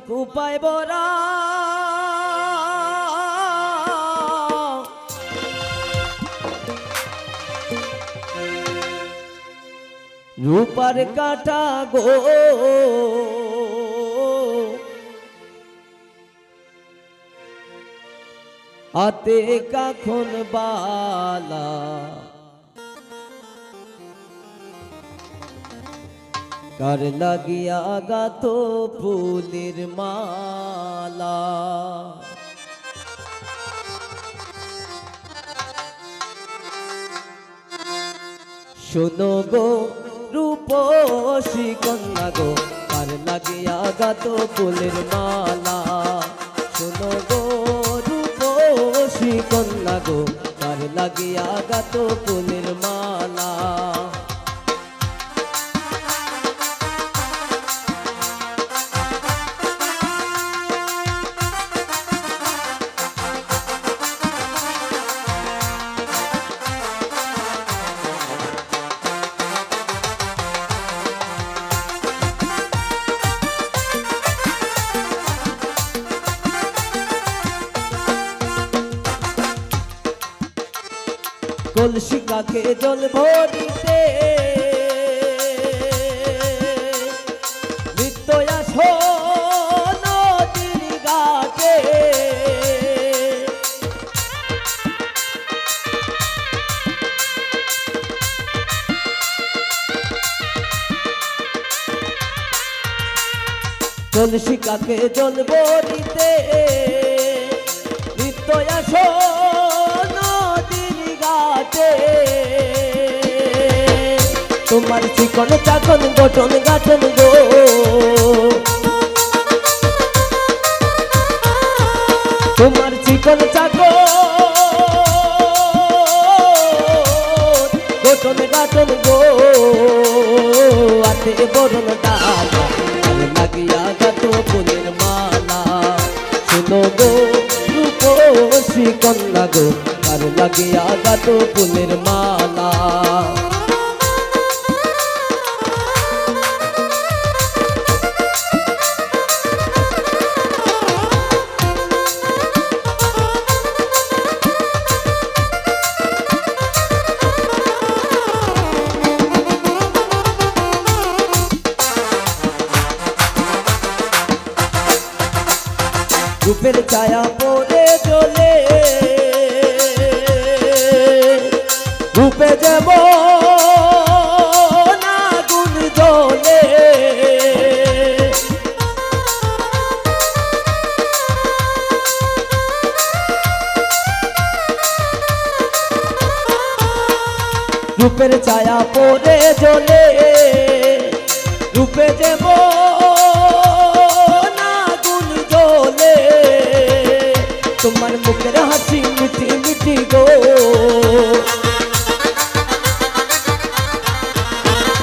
কুপায় বরা রূপার কাটা গো হাতে কখন বালা কার লাগিয়া গাত ফুলের মালা শোনো গো রূপসী কন্যা গো কার লাগিয়া গাত ফুলের মালা শোনো গো রূপসী কন্যা গো কার লাগিয়া গাত ফুলের মালা কলসি কাকে জল ভরিতে নিত্য আসো নদীর ঘাটে কলসি কাকে জল ভরিতে নিত্য আসো তোমার চিকন চাকন গঠন গাঠন গো তোমার চিকন চাকন গঠন গাঠন গো হাতে বরণ ডালা লাগিয়া গাত ফুলের মালা শোনো গো রূপসী কন্যা গো কার লাগিয়া গাত ফুলের মালা রূপের ছায়া পড়ে চলে রূপে যাব আগুন জ্বলে রূপের ছায়া পড়ে চলে রূপে যাব তোমার মুখের হাসি মিঠি মিঠি গো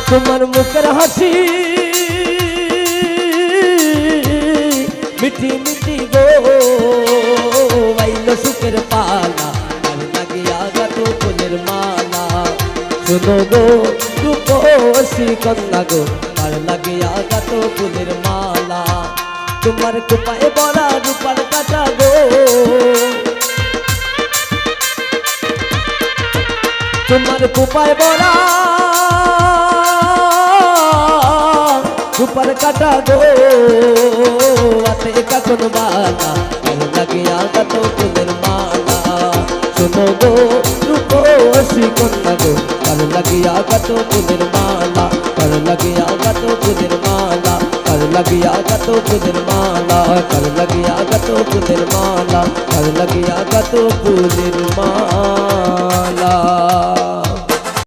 তোমার মুখের হাসি মিঠি মিঠি গো আইলো সুখের পালা কার লাগিয়া গাত ফুলের মালা শোনো গো রূপসী কন্যা গো কার লাগিয়া গাত ফুলের মালা তোমার কুপায় বড়া রূপার কাটা গো তোমার কুপায় বড়া রূপার কাটা গো হাতে কখন বালা কার লাগিয়া গাত ফুলের মালা শোনো গো রূপসী কন্যা গো কার লাগিয়া গাত ফুলের মালা কার লাগিয়া গাত ফুলের মালা কার লাগিয়া গাত ফুলের মালা কার লাগিয়া গাত ফুলের মালা কার লাগিয়া গাত ফুলের মালা